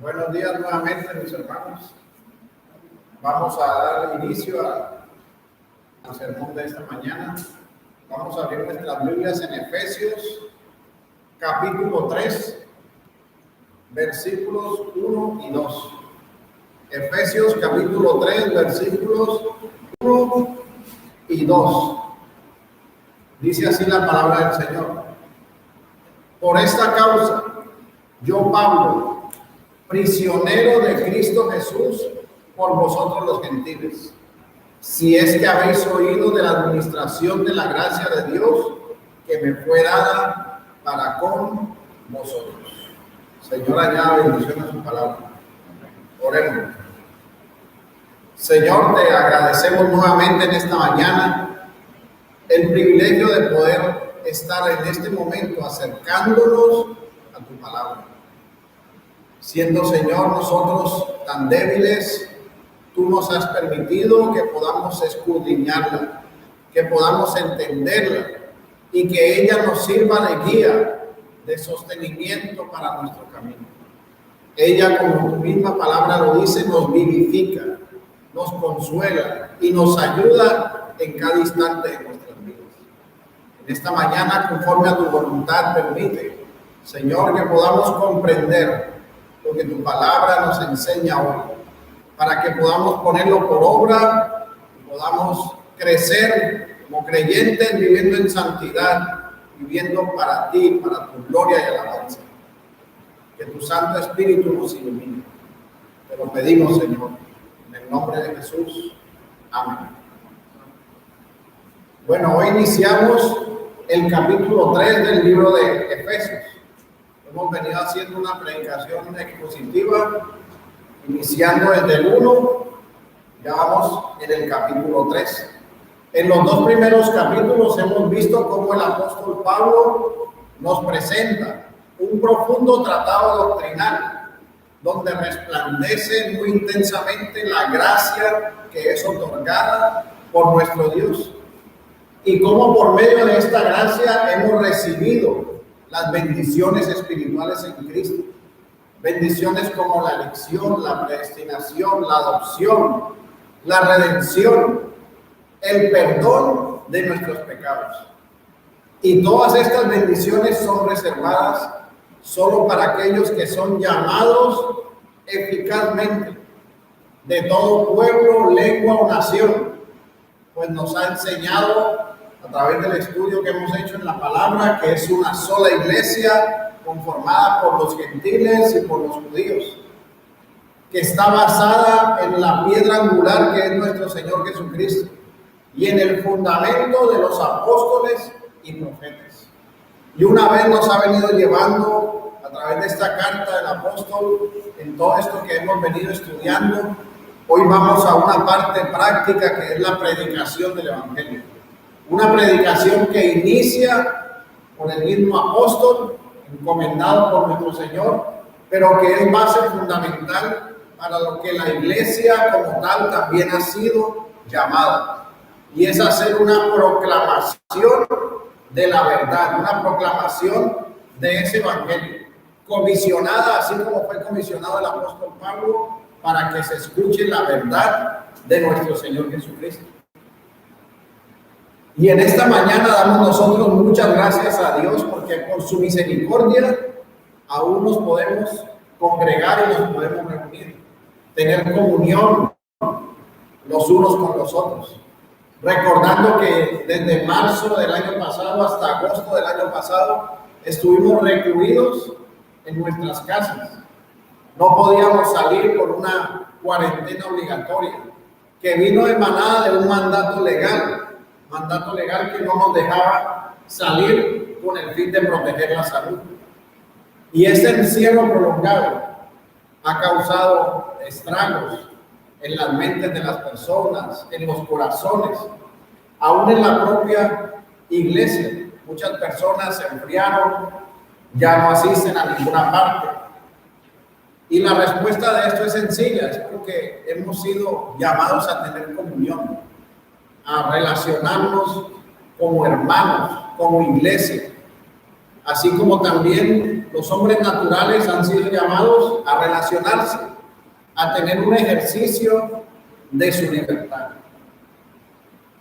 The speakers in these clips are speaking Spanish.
Buenos días nuevamente, mis hermanos. Vamos a dar inicio al sermón de esta mañana. Vamos a abrir nuestras Biblias en Efesios, capítulo 3, versículos 1 y 2. Efesios, capítulo 3, versículos 1 y 2. Dice así la palabra del Señor. Por esta causa, yo, Pablo, prisionero de Cristo Jesús, por vosotros los gentiles, si es que habéis oído de la administración de la gracia de Dios que me fue dada para con vosotros. Señor, añada bendición a su palabra. Oremos. Señor, te agradecemos nuevamente en esta mañana el privilegio de poder estar en este momento acercándonos a tu palabra. Siendo, Señor, nosotros tan débiles, tú nos has permitido que podamos escudriñarla, que podamos entenderla y que ella nos sirva de guía, de sostenimiento para nuestro camino. Ella, como tu misma palabra lo dice, nos vivifica, nos consuela y nos ayuda en cada instante de nuestras vidas. En esta mañana, conforme a tu voluntad, permite, Señor, que podamos comprender lo que tu palabra nos enseña hoy, para que podamos ponerlo por obra y podamos crecer como creyentes, viviendo en santidad, viviendo para ti, para tu gloria y alabanza. Que tu Santo Espíritu nos ilumine. Te lo pedimos, Señor, en el nombre de Jesús. Amén. Bueno, hoy iniciamos el capítulo 3 del libro de Efesios. Hemos venido haciendo una predicación expositiva, iniciando desde el 1, ya vamos en el capítulo 3. En los dos primeros capítulos hemos visto cómo el apóstol Pablo nos presenta un profundo tratado doctrinal, donde resplandece muy intensamente la gracia que es otorgada por nuestro Dios, y cómo por medio de esta gracia hemos recibido las bendiciones espirituales en Cristo. Bendiciones como la elección, la predestinación, la adopción, la redención, el perdón de nuestros pecados. Y todas estas bendiciones son reservadas solo para aquellos que son llamados eficazmente de todo pueblo, lengua o nación, pues nos ha enseñado a través del estudio que hemos hecho en la palabra, que es una sola iglesia conformada por los gentiles y por los judíos, que está basada en la piedra angular que es nuestro Señor Jesucristo y en el fundamento de los apóstoles y profetas. Y una vez nos ha venido llevando a través de esta carta del apóstol en todo esto que hemos venido estudiando. Hoy vamos a una parte práctica que es la predicación del evangelio. Una predicación que inicia por el mismo apóstol, encomendado por nuestro Señor, pero que es base fundamental para lo que la iglesia como tal también ha sido llamada. Y es hacer una proclamación de la verdad, una proclamación de ese evangelio, comisionada, así como fue comisionado el apóstol Pablo, para que se escuche la verdad de nuestro Señor Jesucristo. Y en esta mañana damos nosotros muchas gracias a Dios porque por su misericordia aún nos podemos congregar y nos podemos reunir, tener comunión los unos con los otros. Recordando que desde marzo del año pasado hasta agosto del año pasado estuvimos recluidos en nuestras casas. No podíamos salir por una cuarentena obligatoria que vino emanada de un mandato legal que no nos dejaba salir con el fin de proteger la salud. Y este encierro prolongado ha causado estragos en las mentes de las personas, en los corazones, aún en la propia iglesia. Muchas personas se enfriaron, ya no asisten a ninguna parte. Y la respuesta de esto es sencilla, es porque hemos sido llamados a tener comunión, a relacionarnos como hermanos, como iglesia, así como también los hombres naturales han sido llamados a relacionarse, a tener un ejercicio de su libertad.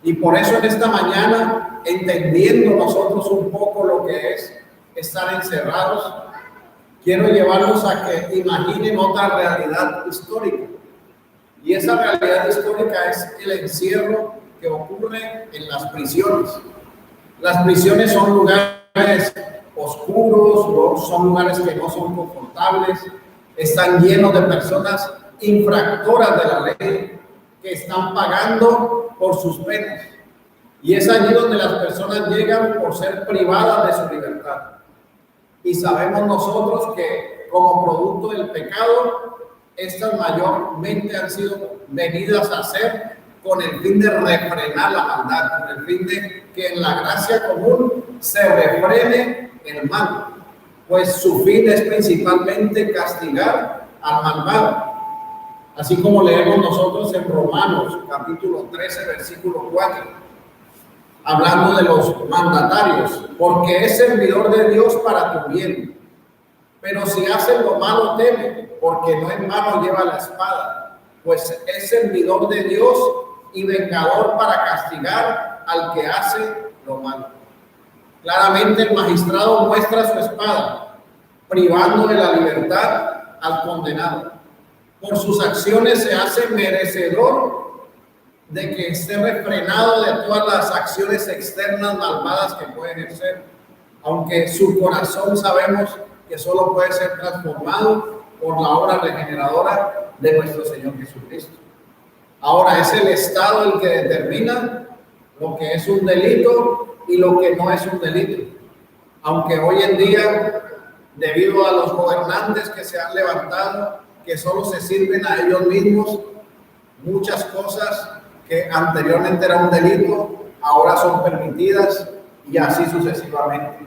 Y por eso en esta mañana, entendiendo nosotros un poco lo que es estar encerrados, quiero llevarlos a que imaginen otra realidad histórica. Y esa realidad histórica es el encierro que ocurre en las prisiones. Las prisiones son lugares oscuros, son lugares que no son confortables, están llenos de personas infractoras de la ley que están pagando por sus penas. Y es allí donde las personas llegan por ser privadas de su libertad. Y sabemos nosotros que como producto del pecado, estas mayormente han sido venidas a ser con el fin de refrenar la maldad, con el fin de que en la gracia común se refrene el mal, pues su fin es principalmente castigar al malvado. Así como leemos nosotros en Romanos capítulo 13, versículo 4, hablando de los mandatarios, porque es servidor de Dios para tu bien. Pero si hace lo malo, teme, porque no en vano lleva la espada, pues es servidor de Dios y vengador para castigar al que hace lo malo. Claramente el magistrado muestra su espada, privando de la libertad al condenado. Por sus acciones se hace merecedor de que esté refrenado de todas las acciones externas malvadas que puede ejercer, aunque su corazón sabemos que solo puede ser transformado por la obra regeneradora de nuestro Señor Jesucristo. Ahora es el Estado el que determina lo que es un delito y lo que no es un delito. Aunque hoy en día, debido a los gobernantes que se han levantado, que solo se sirven a ellos mismos, muchas cosas que anteriormente eran un delito, ahora son permitidas y así sucesivamente.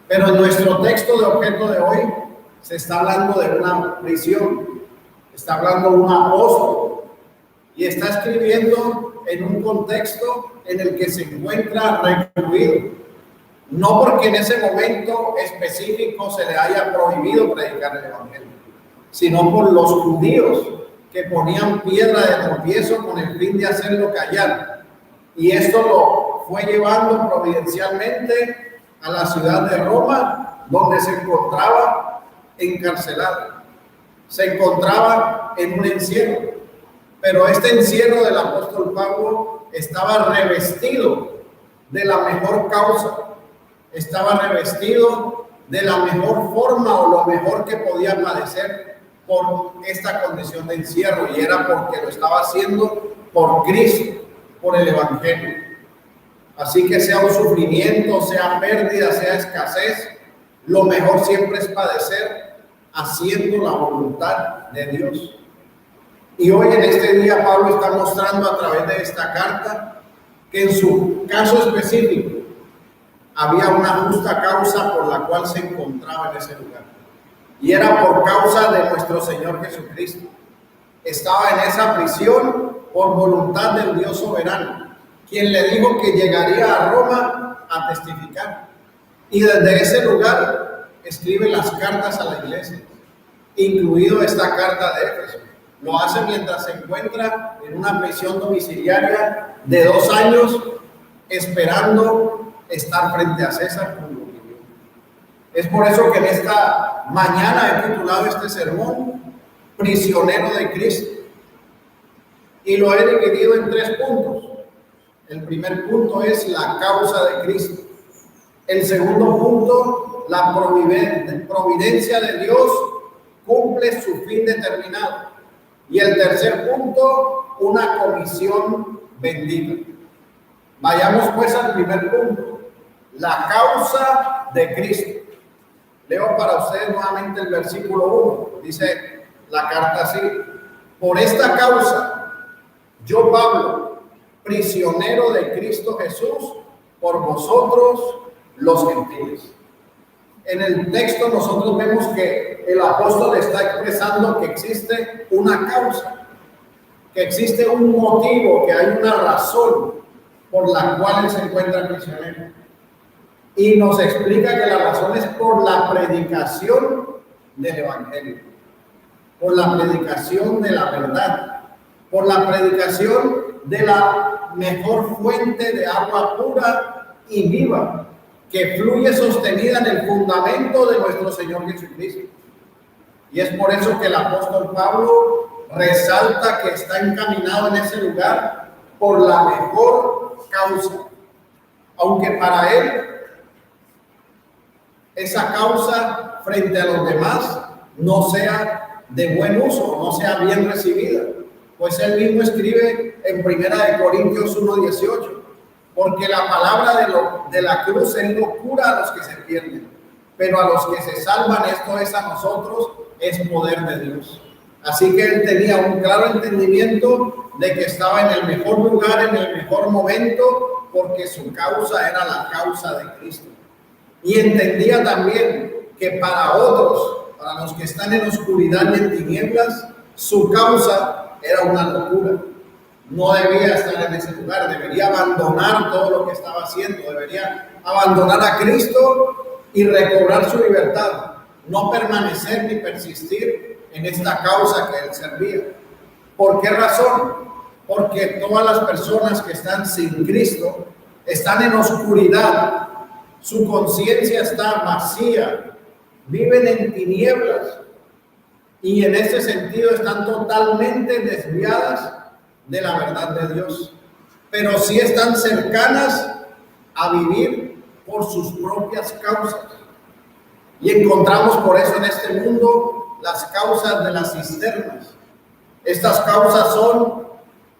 Pero en nuestro texto de objeto de hoy se está hablando de una prisión, está hablando de un apóstol y está escribiendo en un contexto en el que se encuentra recluido. No porque en ese momento específico se le haya prohibido predicar el evangelio, sino por los judíos que ponían piedra de tropiezo con el fin de hacerlo callar. Y esto lo fue llevando providencialmente a la ciudad de Roma, donde se encontraba encarcelado. Se encontraba en un encierro. Pero este encierro del apóstol Pablo estaba revestido de la mejor causa, estaba revestido de la mejor forma o lo mejor que podía padecer por esta condición de encierro, y era porque lo estaba haciendo por Cristo, por el evangelio. Así que sea un sufrimiento, sea pérdida, sea escasez, lo mejor siempre es padecer haciendo la voluntad de Dios. Y hoy en este día Pablo está mostrando a través de esta carta que en su caso específico había una justa causa por la cual se encontraba en ese lugar. Y era por causa de nuestro Señor Jesucristo. Estaba en esa prisión por voluntad del Dios soberano, quien le dijo que llegaría a Roma a testificar. Y desde ese lugar escribe las cartas a la iglesia, incluido esta carta de Éfeso. Lo hace mientras se encuentra en una prisión domiciliaria de 2 años, esperando estar frente a César como lo vivió. Es por eso que en esta mañana he titulado este sermón Prisionero de Cristo, y lo he dividido en 3 puntos. El primer punto es la causa de Cristo. El segundo punto, la providencia de Dios cumple su fin determinado. Y el tercer punto, una comisión bendita. Vayamos pues al primer punto, la causa de Cristo. Leo para ustedes nuevamente el versículo 1. Dice la carta así: por esta causa, yo Pablo, prisionero de Cristo Jesús, por vosotros los gentiles. En el texto nosotros vemos que el apóstol está expresando que existe una causa, que existe un motivo, que hay una razón por la cual él se encuentra prisionero. Y nos explica que la razón es por la predicación del Evangelio, por la predicación de la verdad, por la predicación de la mejor fuente de agua pura y viva, que fluye sostenida en el fundamento de nuestro Señor Jesucristo. Y es por eso que el apóstol Pablo resalta que está encaminado en ese lugar por la mejor causa, aunque para él esa causa frente a los demás no sea de buen uso, no sea bien recibida. Pues él mismo escribe en 1 Corintios 1:18, porque la palabra de la cruz es locura a los que se pierden, pero a los que se salvan, esto es a nosotros, es poder de Dios. Así que él tenía un claro entendimiento de que estaba en el mejor lugar, en el mejor momento, porque su causa era la causa de Cristo. Y entendía también que para otros, para los que están en oscuridad y en tinieblas, su causa era una locura. No debía estar en ese lugar, debería abandonar todo lo que estaba haciendo, debería abandonar a Cristo y recobrar su libertad, no permanecer ni persistir en esta causa que él servía. ¿Por qué razón? Porque todas las personas que están sin Cristo están en oscuridad. Su conciencia está vacía, viven en tinieblas y en ese sentido están totalmente desviadas de la verdad de Dios, pero sí están cercanas a vivir por sus propias causas. Y encontramos por eso en este mundo las causas de las cisternas. Estas causas son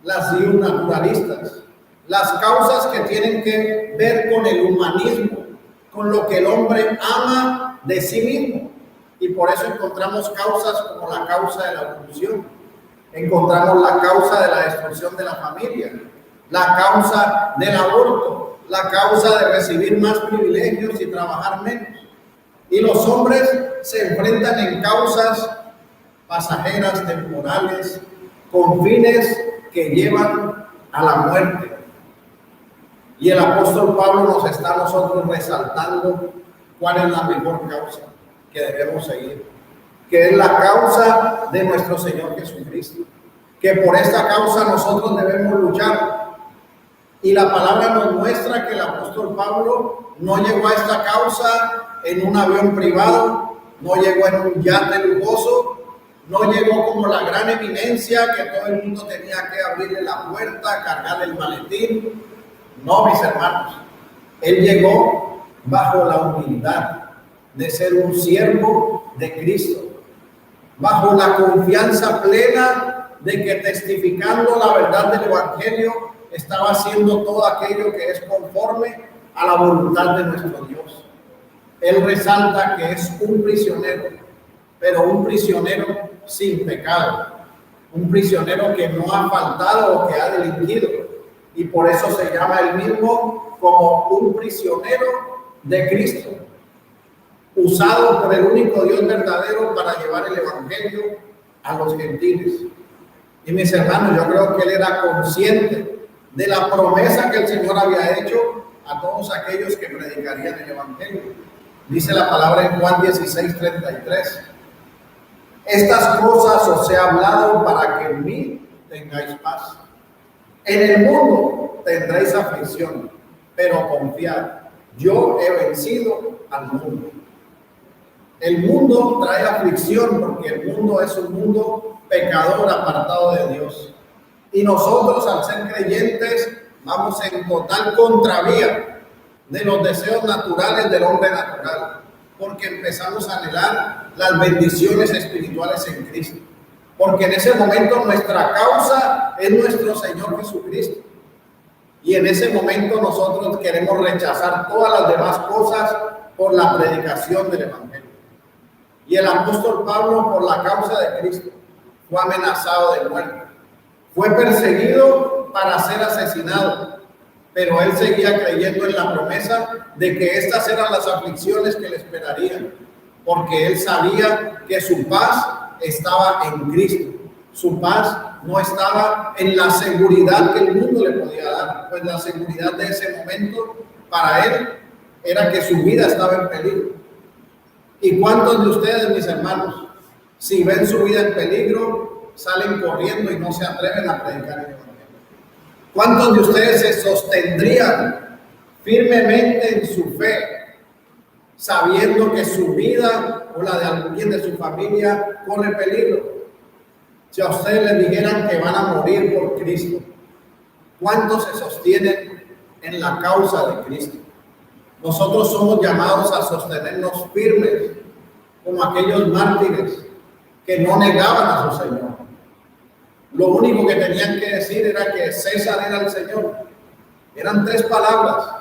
las naturalistas, las causas que tienen que ver con el humanismo, con lo que el hombre ama de sí mismo. Y por eso encontramos causas como la causa de la evolución, encontramos la causa de la destrucción de la familia, la causa del aborto, la causa de recibir más privilegios y trabajar menos. Y los hombres se enfrentan en causas pasajeras, temporales, con fines que llevan a la muerte. Y el apóstol Pablo nos está a nosotros resaltando cuál es la mejor causa que debemos seguir, que es la causa de nuestro Señor Jesucristo, que por esta causa nosotros debemos luchar. Y la palabra nos muestra que el apóstol Pablo no llegó a esta causa en un avión privado, no llegó en un yate lujoso, no llegó como la gran eminencia que todo el mundo tenía que abrirle la puerta, cargarle el maletín. No, mis hermanos, él llegó bajo la humildad de ser un siervo de Cristo, bajo la confianza plena de que testificando la verdad del Evangelio estaba haciendo todo aquello que es conforme a la voluntad de nuestro Dios. Él resalta que es un prisionero, pero un prisionero sin pecado, un prisionero que no ha faltado o que ha delinquido, y por eso se llama él mismo como un prisionero de Cristo, usado por el único Dios verdadero para llevar el Evangelio a los gentiles. Y mis hermanos, yo creo que él era consciente de la promesa que el Señor había hecho a todos aquellos que predicarían el Evangelio. Dice la palabra en Juan 16:33: estas cosas os he hablado para que en mí tengáis paz. En el mundo tendréis aflicción, pero confiad, yo he vencido al mundo. El mundo trae aflicción porque el mundo es un mundo pecador, apartado de Dios. Y nosotros, al ser creyentes, vamos en total contravía de los deseos naturales del hombre natural, porque empezamos a anhelar las bendiciones espirituales en Cristo. Porque en ese momento nuestra causa es nuestro Señor Jesucristo. Y en ese momento nosotros queremos rechazar todas las demás cosas por la predicación del Evangelio. Y el apóstol Pablo, por la causa de Cristo, fue amenazado de muerte. Fue perseguido para ser asesinado. Pero él seguía creyendo en la promesa de que estas eran las aflicciones que le esperarían. Porque él sabía que su paz estaba en Cristo. Su paz no estaba en la seguridad que el mundo le podía dar, pues la seguridad de ese momento para él era que su vida estaba en peligro. ¿Y cuántos de ustedes, mis hermanos, si ven su vida en peligro, salen corriendo y no se atreven a predicar el evangelio? ¿Cuántos de ustedes se sostendrían firmemente en su fe, sabiendo que su vida o la de alguien de su familia corre peligro? Si a ustedes les dijeran que van a morir por Cristo, ¿cuántos se sostienen en la causa de Cristo? Nosotros somos llamados a sostenernos firmes como aquellos mártires que no negaban a su Señor. Lo único que tenían que decir era que César era el Señor. Eran 3 palabras.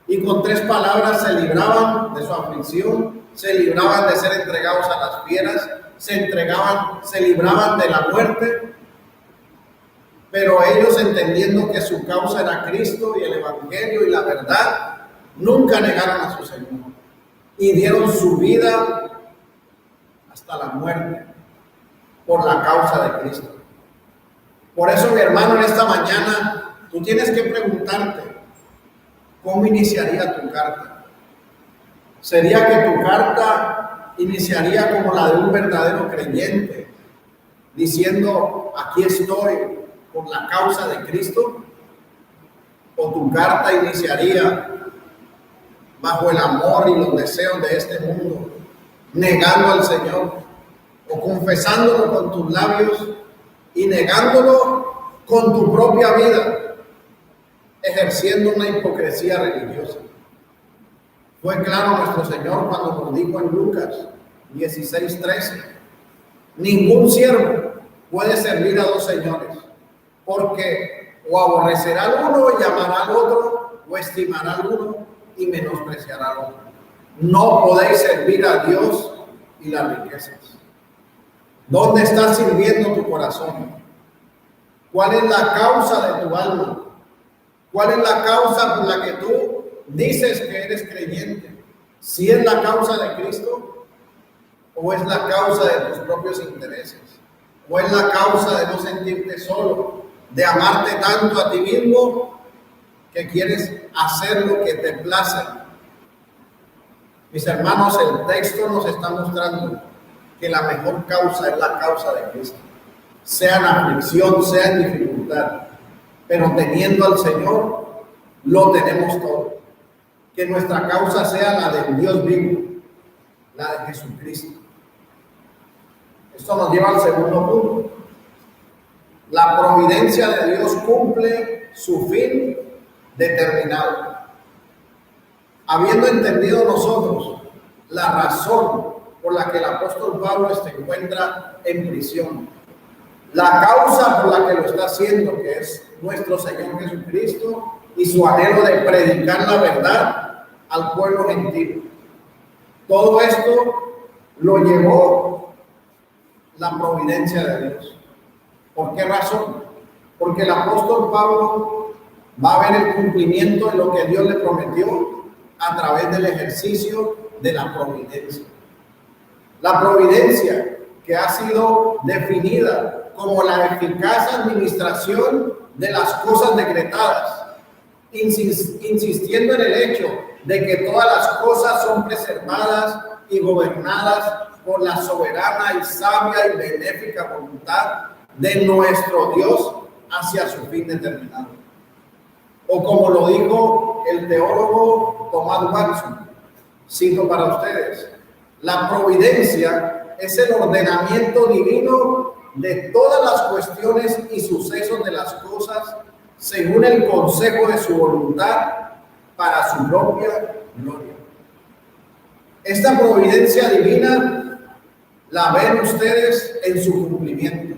Y con 3 palabras se libraban de su aflicción, se libraban de ser entregados a las fieras, se libraban de la muerte. Pero ellos, entendiendo que su causa era Cristo y el Evangelio y la verdad, nunca negaron a su Señor y dieron su vida hasta la muerte por la causa de Cristo. Por eso, mi hermano, en esta mañana tú tienes que preguntarte, ¿cómo iniciaría tu carta? ¿Sería que tu carta iniciaría como la de un verdadero creyente, diciendo, aquí estoy por la causa de Cristo? ¿O tu carta iniciaría bajo el amor y los deseos de este mundo, negando al Señor, o confesándolo con tus labios y negándolo con tu propia vida, ejerciendo una hipocresía religiosa? Fue claro nuestro Señor cuando nos dijo en Lucas 16:13, ningún siervo puede servir a 2 señores, porque o aborrecerá al uno y amará al otro, o estimará al uno y menospreciará al otro. No podéis servir a Dios y las riquezas. ¿Dónde está sirviendo tu corazón? ¿Cuál es la causa de tu alma? ¿Cuál es la causa por la que tú dices que eres creyente? ¿Si es la causa de Cristo o es la causa de tus propios intereses? ¿O es la causa de no sentirte solo, de amarte tanto a ti mismo que quieres hacer lo que te place? Mis hermanos, el texto nos está mostrando que la mejor causa es la causa de Cristo, sea en aflicción, sea en dificultad, pero teniendo al Señor, lo tenemos todo. Que nuestra causa sea la del Dios vivo, la de Jesucristo. Esto nos lleva al segundo punto. La providencia de Dios cumple su fin determinado. Habiendo entendido nosotros la razón por la que el apóstol Pablo se encuentra en prisión, la causa por la que lo está haciendo, que es nuestro Señor Jesucristo, y su anhelo de predicar la verdad al pueblo gentil, todo esto lo llevó la providencia de Dios. ¿Por qué razón? Porque el apóstol Pablo va a ver el cumplimiento de lo que Dios le prometió a través del ejercicio de la providencia. La providencia que ha sido definida como la eficaz administración de las cosas decretadas, insistiendo en el hecho de que todas las cosas son preservadas y gobernadas por la soberana y sabia y benéfica voluntad de nuestro Dios hacia su fin determinado. O como lo dijo el teólogo Thomas Watson, cito para ustedes, la providencia es el ordenamiento divino de todas las cuestiones y sucesos de las cosas según el consejo de su voluntad para su propia gloria. Esta providencia divina la ven ustedes en su cumplimiento,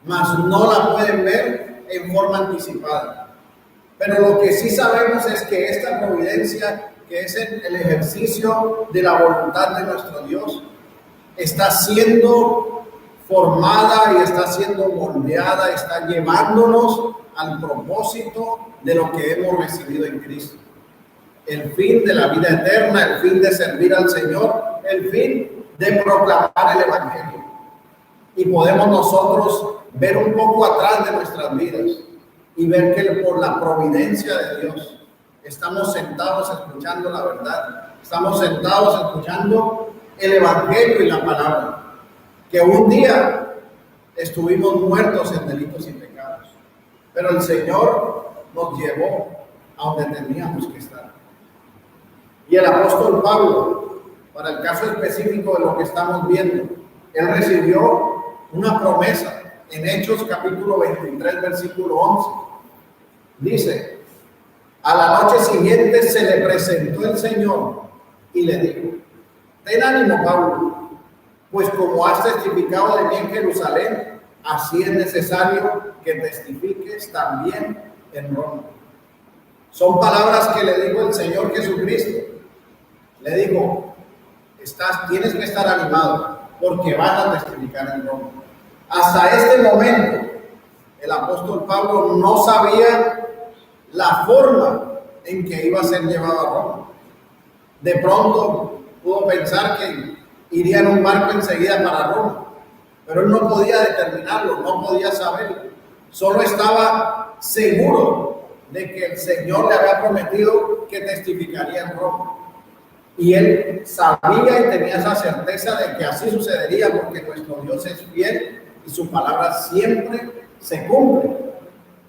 mas no la pueden ver en forma anticipada. Pero lo que sí sabemos es que esta providencia, que es el ejercicio de la voluntad de nuestro Dios, está siendo formada y está siendo moldeada, está llevándonos al propósito de lo que hemos recibido en Cristo. El fin de la vida eterna, el fin de servir al Señor, el fin de proclamar el Evangelio. Y podemos nosotros ver un poco atrás de nuestras vidas y ver que por la providencia de Dios estamos sentados escuchando la verdad, estamos sentados escuchando el Evangelio y la palabra, que un día estuvimos muertos en delitos y pecados, pero el Señor nos llevó a donde teníamos que estar. Y el apóstol Pablo, para el caso específico de lo que estamos viendo, él recibió una promesa en Hechos capítulo 23, versículo 11. Dice: a la noche siguiente se le presentó el Señor y le dijo: ten ánimo, Pablo, pues como has testificado de mí en Jerusalén, así es necesario que testifiques también en Roma. Son palabras que le dijo el Señor Jesucristo. Le dijo: tienes que estar animado, porque vas a testificar en Roma. Hasta este momento, el apóstol Pablo no sabía la forma en que iba a ser llevado a Roma. De pronto pudo pensar que iría en un barco enseguida para Roma, pero él no podía determinarlo, no podía saberlo. Solo estaba seguro de que el Señor le había prometido que testificaría en Roma. Y él sabía y tenía esa certeza de que así sucedería, porque nuestro Dios es fiel y su palabra siempre se cumple.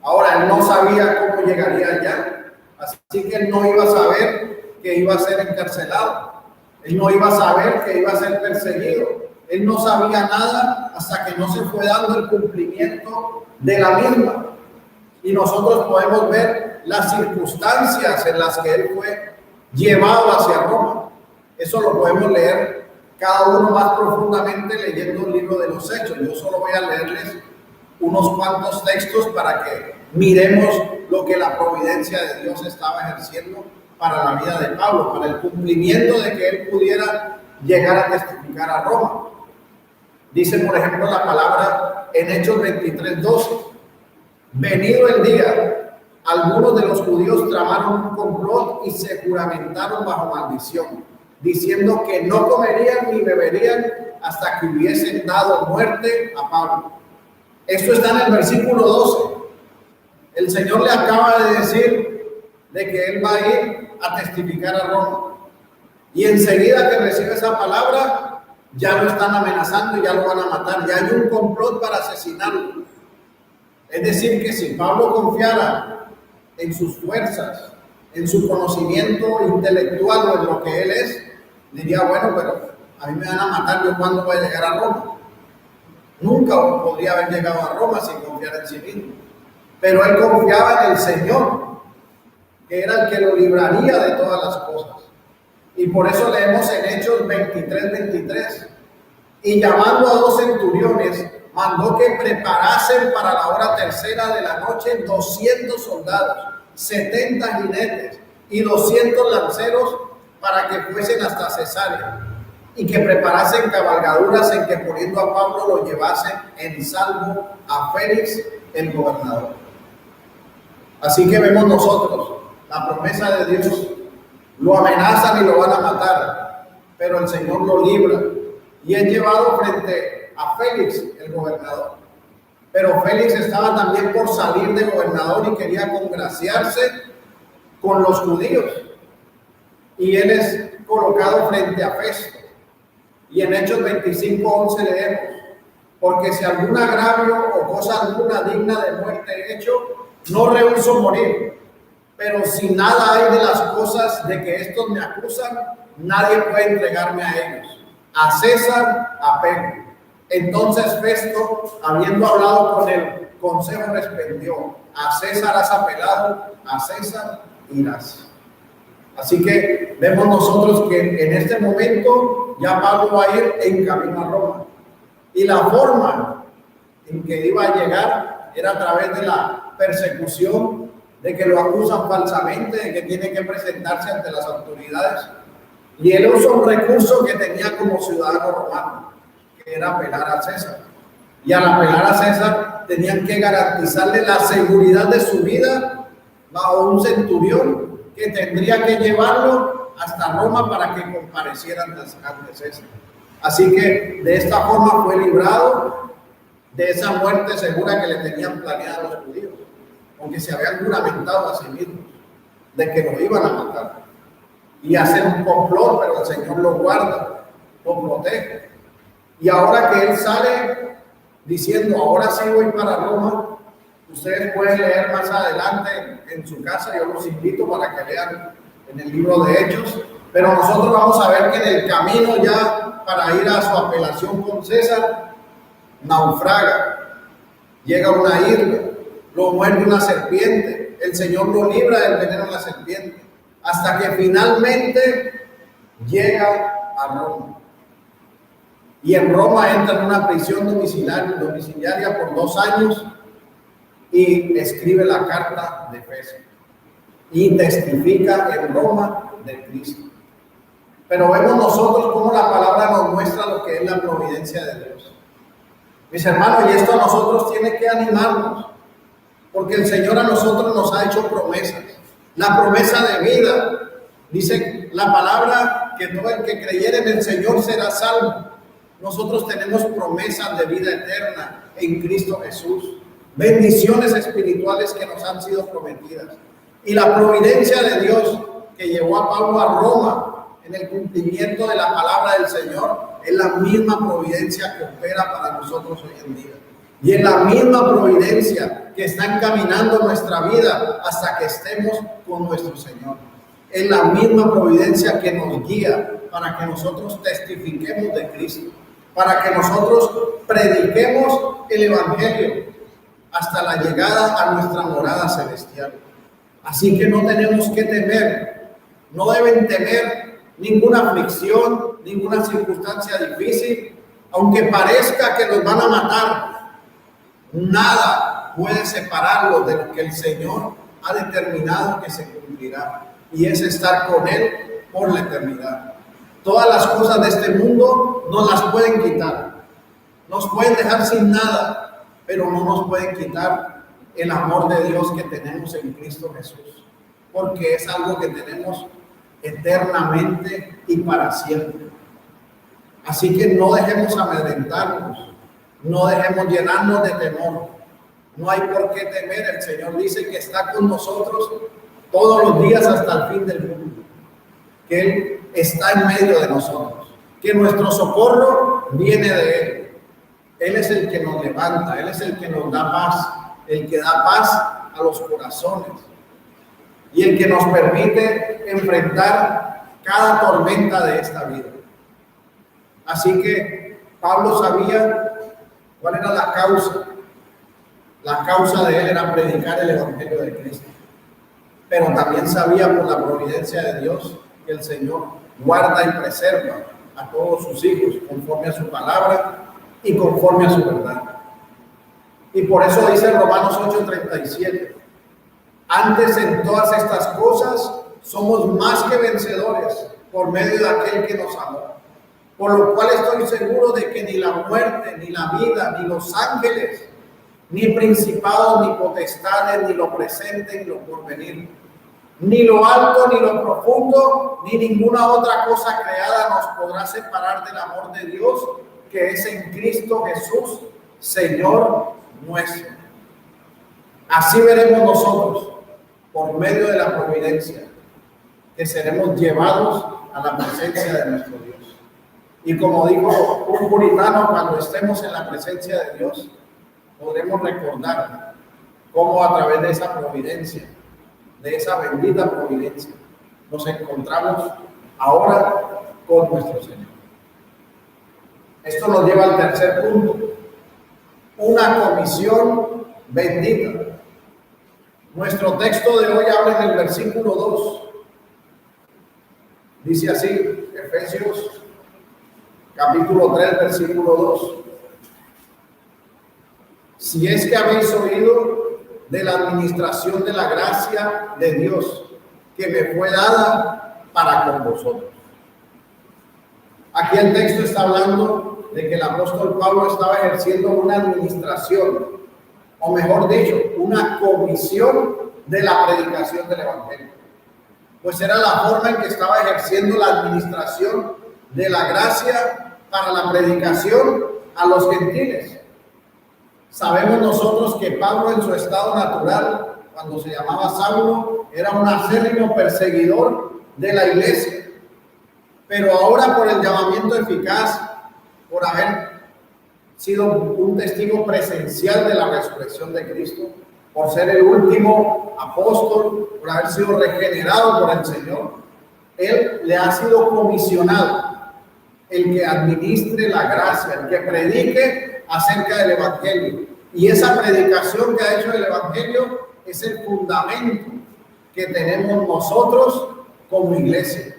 Ahora, él no sabía cómo llegaría allá, así que él no iba a saber que iba a ser encarcelado, él no iba a saber que iba a ser perseguido, él no sabía nada hasta que no se fue dando el cumplimiento de la misma. Y nosotros podemos ver las circunstancias en las que él fue llevado hacia Roma. Eso lo podemos leer cada uno más profundamente leyendo el libro de los Hechos. Yo solo voy a leerles unos cuantos textos para que miremos lo que la providencia de Dios estaba ejerciendo para la vida de Pablo, para el cumplimiento de que él pudiera llegar a testificar a Roma. Dice, por ejemplo, la palabra en Hechos 23:12: venido el día, algunos de los judíos tramaron un complot y se juramentaron bajo maldición, diciendo que no comerían ni beberían hasta que hubiesen dado muerte a Pablo. Esto está en el versículo 12. El Señor le acaba de decir de que él va a ir a testificar a Roma. Y enseguida que recibe esa palabra, ya lo están amenazando y ya lo van a matar. Ya hay un complot para asesinarlo. Es decir, que si Pablo confiara en sus fuerzas, en su conocimiento intelectual o en lo que él es, diría, bueno, pero a mí me van a matar, ¿yo cuándo voy a llegar a Roma? Nunca podría haber llegado a Roma sin confiar en sí mismo. Pero él confiaba en el Señor, que era el que lo libraría de todas las cosas. Y por eso leemos en Hechos 23:23: y llamando a 2 centuriones, mandó que preparasen para la hora tercera de la noche 200 soldados, 70 jinetes y 200 lanceros para que fuesen hasta Cesarea, y que preparasen cabalgaduras en que poniendo a Pablo lo llevasen en salvo a Félix el gobernador. Así que vemos nosotros la promesa de Dios. Lo amenazan y lo van a matar, pero el Señor lo libra y es llevado frente a Félix el gobernador. Pero Félix estaba también por salir de gobernador y quería congraciarse con los judíos, y él es colocado frente a Festo. Y en Hechos 25:11 leemos: porque si algún agravio o cosa alguna digna de muerte he hecho, no rehúso morir, pero si nada hay de las cosas de que estos me acusan, nadie puede entregarme a ellos. A César apego. Entonces Festo, habiendo hablado con el consejo, respondió: a César has apelado, a César irás. Así que vemos nosotros que en este momento ya Pablo va a ir en camino a Roma. Y la forma en que iba a llegar era a través de la persecución, de que lo acusan falsamente, de que tiene que presentarse ante las autoridades. Y él usó un recurso que tenía como ciudadano romano, que era apelar a César. Y al apelar a César tenían que garantizarle la seguridad de su vida bajo un centurión que tendría que llevarlo hasta Roma para que compareciera ante César. Así que de esta forma fue librado de esa muerte segura que le tenían planeada a los judíos, aunque se habían juramentado a sí mismos. de que lo iban a matar y hacer un complot, pero el Señor lo guarda, lo protege. Y ahora que él sale diciendo, ahora sí voy para Roma, ustedes pueden leer más adelante en su casa, yo los invito para que lean en el libro de Hechos, pero nosotros vamos a ver que en el camino ya para ir a su apelación con César, naufraga, llega una isla, lo muerde una serpiente, el Señor lo libra del veneno de la serpiente, hasta que finalmente llega a Roma. Y en Roma entra en una prisión domiciliaria por 2 años y escribe la carta de Efesios y testifica en Roma de Cristo. Pero vemos nosotros cómo la palabra nos muestra lo que es la providencia de Dios. Mis hermanos, y esto a nosotros tiene que animarnos, porque el Señor a nosotros nos ha hecho promesas. La promesa de vida, dice la palabra, que todo el que creyere en el Señor será salvo. Nosotros tenemos promesas de vida eterna en Cristo Jesús, bendiciones espirituales que nos han sido prometidas. Y la providencia de Dios que llevó a Pablo a Roma en el cumplimiento de la palabra del Señor es la misma providencia que opera para nosotros hoy en día. Y es la misma providencia que está encaminando nuestra vida hasta que estemos con nuestro Señor. Es la misma providencia que nos guía para que nosotros testifiquemos de Cristo, para que nosotros prediquemos el Evangelio hasta la llegada a nuestra morada celestial. Así que no tenemos que temer, no deben temer ninguna aflicción, ninguna circunstancia difícil, aunque parezca que los van a matar. Nada puede separarlos de lo que el Señor ha determinado que se cumplirá, y es estar con Él por la eternidad. Todas las cosas de este mundo nos las pueden quitar, nos pueden dejar sin nada, pero no nos pueden quitar el amor de Dios que tenemos en Cristo Jesús, porque es algo que tenemos eternamente y para siempre. Así que no dejemos amedrentarnos, no dejemos llenarnos de temor. No hay por qué temer. El Señor dice que está con nosotros todos los días hasta el fin del mundo, que Él está en medio de nosotros, que nuestro socorro viene de Él. Él es el que nos levanta, Él es el que nos da paz, el que da paz a los corazones y el que nos permite enfrentar cada tormenta de esta vida. Así que Pablo sabía cuál era la causa. La causa de él era predicar el Evangelio de Cristo. Pero también sabía por la providencia de Dios que el Señor guarda y preserva a todos sus hijos conforme a su palabra y conforme a su verdad. Y por eso dice Romanos 8:37, antes en todas estas cosas somos más que vencedores por medio de aquel que nos amó. Por lo cual estoy seguro de que ni la muerte, ni la vida, ni los ángeles, ni principados, ni potestades, ni lo presente, ni lo porvenir, ni lo alto, ni lo profundo, ni ninguna otra cosa creada nos podrá separar del amor de Dios que es en Cristo Jesús, Señor nuestro. Así veremos nosotros, por medio de la providencia, que seremos llevados a la presencia de nuestro Dios. Y como dijo un puritano, cuando estemos en la presencia de Dios, podremos recordar cómo a través de esa providencia, de esa bendita providencia, nos encontramos ahora con nuestro Señor. Esto nos lleva al tercer punto, una comisión bendita. Nuestro texto de hoy habla en el versículo 2. Dice así, Efesios capítulo 3, versículo 2. Si es que habéis oído de la administración de la gracia de Dios que me fue dada para con vosotros. Aquí el texto está hablando de que el apóstol Pablo estaba ejerciendo una administración, o mejor dicho, una comisión de la predicación del Evangelio. Pues era la forma en que estaba ejerciendo la administración de la gracia para la predicación a los gentiles. Sabemos nosotros que Pablo en su estado natural cuando se llamaba Saulo, era un acérrimo perseguidor de la iglesia. Pero ahora, por el llamamiento eficaz, por haber sido un testigo presencial de la resurrección de Cristo, por ser el último apóstol, por haber sido regenerado por el Señor, él le ha sido comisionado el que administre la gracia, el que predique acerca del Evangelio. Y esa predicación que ha hecho el Evangelio es el fundamento que tenemos nosotros como iglesia.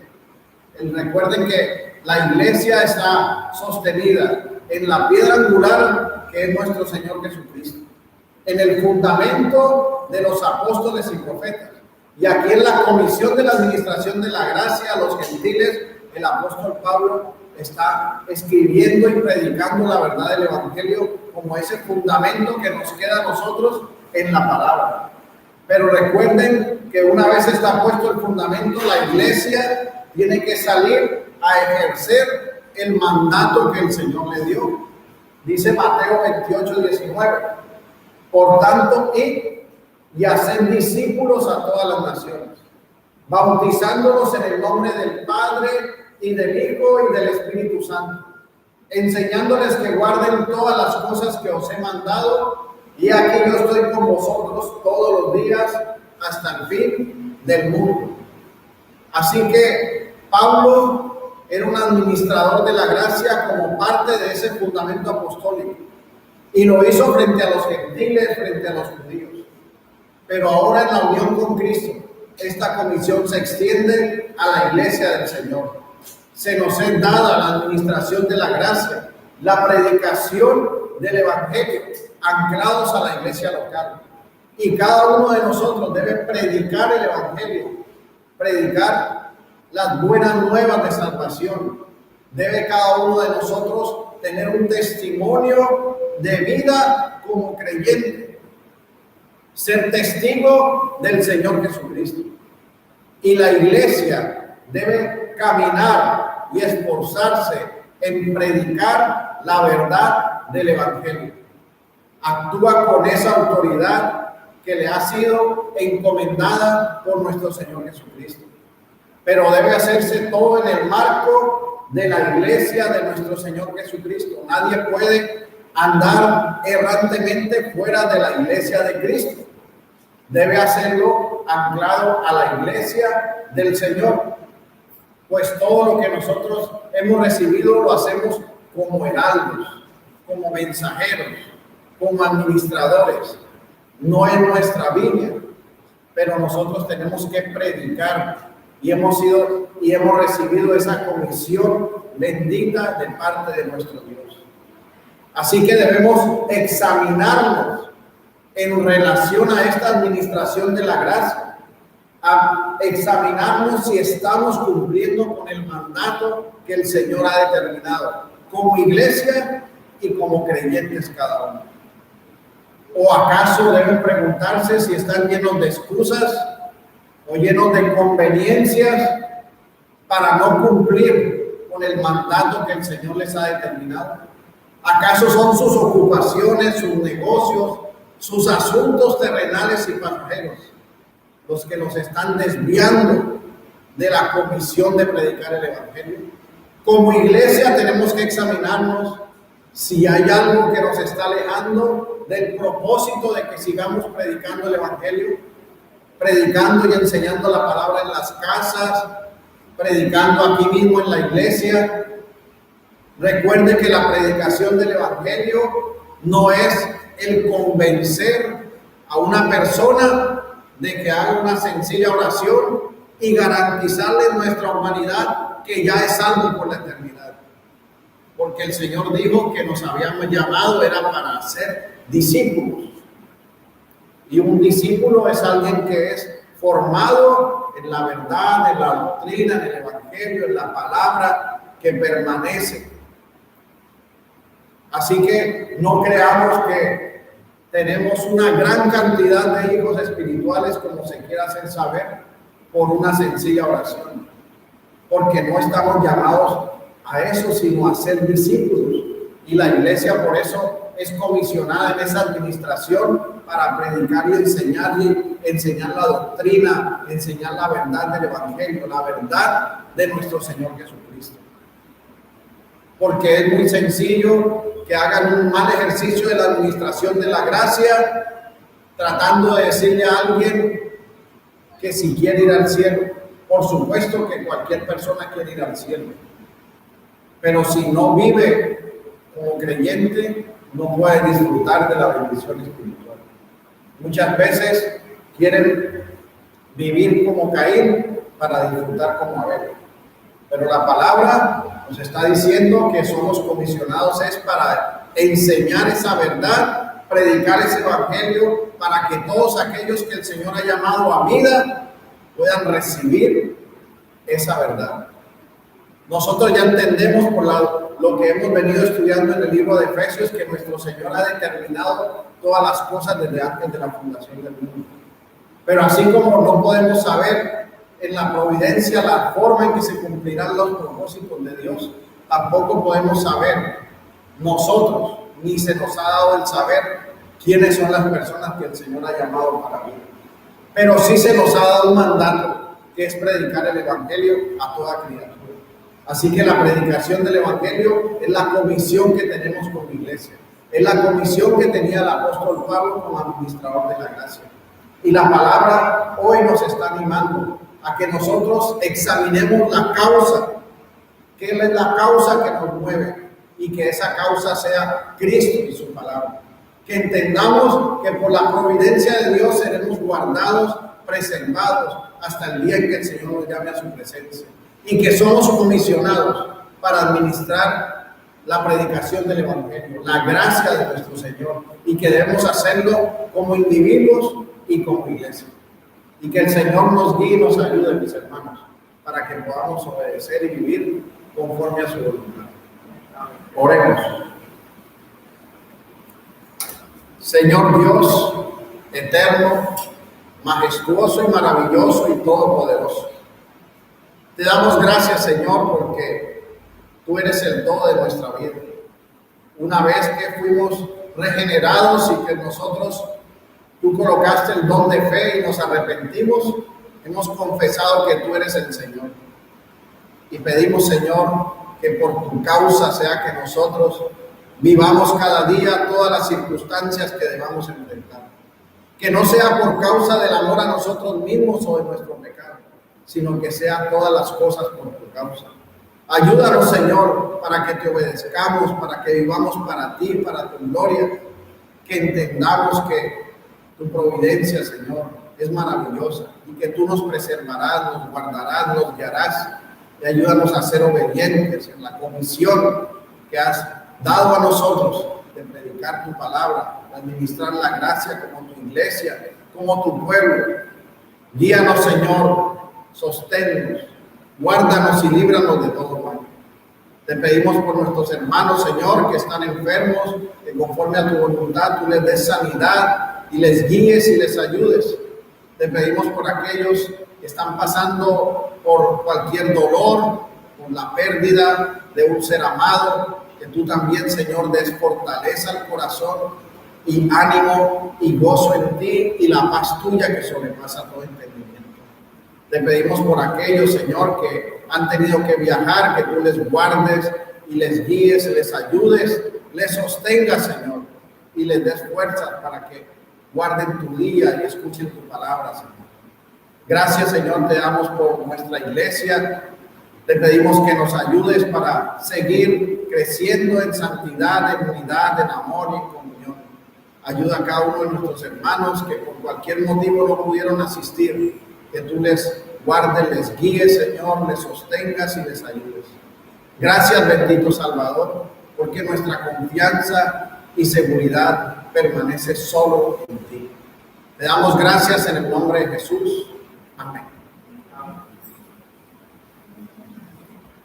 Recuerden que la iglesia está sostenida en la piedra angular que es nuestro Señor Jesucristo, en el fundamento de los apóstoles y profetas. Y aquí en la comisión de la administración de la gracia a los gentiles, el apóstol Pablo está escribiendo y predicando la verdad del Evangelio como ese fundamento que nos queda a nosotros en la palabra. Pero recuerden que una vez está puesto el fundamento, la iglesia tiene que salir a ejercer el mandato que el Señor le dio. Dice Mateo 28:19. Por tanto, id y haced discípulos a todas las naciones, bautizándolos en el nombre del Padre y del Hijo y del Espíritu Santo, enseñándoles que guarden todas las cosas que os he mandado, y aquí yo estoy con vosotros todos los días hasta el fin del mundo. Así que Pablo era un administrador de la gracia como parte de ese fundamento apostólico, y lo hizo frente a los gentiles, frente a los judíos. Pero ahora en la unión con Cristo, esta comisión se extiende a la iglesia del Señor. Se nos es dada la administración de la gracia, la predicación del Evangelio, anclados a la iglesia local. Y cada uno de nosotros debe predicar el Evangelio, predicar las buenas nuevas de salvación. Debe cada uno de nosotros tener un testimonio de vida como creyente, ser testigo del Señor Jesucristo. Y la iglesia debe caminar y esforzarse en predicar la verdad del Evangelio. Actúa con esa autoridad que le ha sido encomendada por nuestro Señor Jesucristo. Pero debe hacerse todo en el marco de la iglesia de nuestro Señor Jesucristo. Nadie puede andar errantemente fuera de la iglesia de Cristo. Debe hacerlo anclado a la iglesia del Señor, pues todo lo que nosotros hemos recibido lo hacemos como heraldos, como mensajeros, como administradores. No es nuestra viña, pero nosotros tenemos que predicar y hemos recibido esa comisión bendita de parte de nuestro Dios. Así que debemos examinarnos en relación a esta administración de la gracia, a examinarnos si estamos cumpliendo con el mandato que el Señor ha determinado, como iglesia y como creyentes cada uno. ¿O acaso deben preguntarse si están llenos de excusas o llenos de conveniencias para no cumplir con el mandato que el Señor les ha determinado? ¿Acaso son sus ocupaciones, sus negocios, sus asuntos terrenales y pasajeros los que nos están desviando de la comisión de predicar el Evangelio? Como iglesia tenemos que examinarnos si hay algo que nos está alejando del propósito de que sigamos predicando el Evangelio, predicando y enseñando la palabra en las casas, predicando aquí mismo en la iglesia. Recuerde que la predicación del Evangelio no es el convencer a una persona de que haga una sencilla oración y garantizarle en nuestra humanidad que ya es salvo por la eternidad. Porque el Señor dijo que nos habíamos llamado era para ser discípulos. Y un discípulo es alguien que es formado en la verdad, en la doctrina, en el Evangelio, en la palabra, que permanece. Así que no creamos que tenemos una gran cantidad de hijos espirituales, como se quiera hacer saber, por una sencilla oración. Porque no estamos llamados a eso, sino a ser discípulos. Y la iglesia por eso es comisionada en esa administración para predicar y enseñar la doctrina, enseñar la verdad del Evangelio, la verdad de nuestro Señor Jesucristo. Porque es muy sencillo que hagan un mal ejercicio de la administración de la gracia, tratando de decirle a alguien que si quiere ir al cielo. Por supuesto que cualquier persona quiere ir al cielo, pero si no vive como creyente, no puede disfrutar de la bendición espiritual. Muchas veces quieren vivir como Caín para disfrutar como Abel. Pero la palabra nos está diciendo que somos comisionados es para enseñar esa verdad, predicar ese evangelio, para que todos aquellos que el Señor ha llamado a vida puedan recibir esa verdad. Nosotros ya entendemos por lo que hemos venido estudiando en el libro de Efesios que nuestro Señor ha determinado todas las cosas desde antes de la fundación del mundo. Pero así como no podemos saber en la providencia la forma en que se cumplirán los propósitos de Dios, tampoco podemos saber nosotros, ni se nos ha dado el saber quiénes son las personas que el Señor ha llamado para vida. Pero sí se nos ha dado un mandato, que es predicar el Evangelio a toda criatura. Así que la predicación del Evangelio es la comisión que tenemos como iglesia. Es la comisión que tenía el apóstol Pablo como administrador de la gracia. Y la palabra hoy nos está animando a que nosotros examinemos la causa. ¿Qué es la causa que nos mueve? Y que esa causa sea Cristo y su palabra. Que entendamos que por la providencia de Dios seremos guardados, preservados, hasta el día en que el Señor nos llame a su presencia. Y que somos comisionados para administrar la predicación del Evangelio, la gracia de nuestro Señor, y que debemos hacerlo como individuos y como iglesia. Y que el Señor nos guíe y nos ayude, mis hermanos, para que podamos obedecer y vivir conforme a su voluntad. Oremos. Señor Dios, eterno, majestuoso y maravilloso y todopoderoso, te damos gracias, Señor, porque tú eres el todo de nuestra vida. Una vez que fuimos regenerados y que nosotros, tú colocaste el don de fe y nos arrepentimos, hemos confesado que tú eres el Señor. Y pedimos, Señor, que por tu causa sea que nosotros vivamos cada día todas las circunstancias que debamos enfrentar. Que no sea por causa del amor a nosotros mismos o de nuestro pecado, sino que sean todas las cosas por tu causa. Ayúdanos, Señor, para que te obedezcamos, para que vivamos para ti, para tu gloria, que entendamos que tu providencia, Señor, es maravillosa y que tú nos preservarás, nos guardarás, nos guiarás y ayúdanos a ser obedientes en la comisión que has dado a nosotros de predicar tu palabra, de administrar la gracia como tu iglesia, como tu pueblo. Guíanos, Señor, sosténnos, guárdanos y líbranos de todo mal. Te pedimos por nuestros hermanos, Señor, que están enfermos, que conforme a tu voluntad tú les des sanidad y les guíes y les ayudes. Te pedimos por aquellos que están pasando por cualquier dolor, por la pérdida de un ser amado, que tú también, Señor, des fortaleza al corazón y ánimo y gozo en ti y la paz tuya que sobrepasa todo entendimiento. Te pedimos por aquellos, Señor, que han tenido que viajar, que tú les guardes y les guíes, les ayudes, les sostengas, Señor, y les des fuerzas para que guarden tu día y escuchen tu palabra, Señor. Gracias, Señor, te damos por nuestra iglesia. Te pedimos que nos ayudes para seguir creciendo en santidad, en unidad, en amor y en comunión. Ayuda a cada uno de nuestros hermanos que por cualquier motivo no pudieron asistir, que tú les guardes, les guíes, Señor, les sostengas y les ayudes. Gracias, bendito Salvador, porque nuestra confianza y seguridad permanece solo en ti. Te damos gracias en el nombre de Jesús. Amén.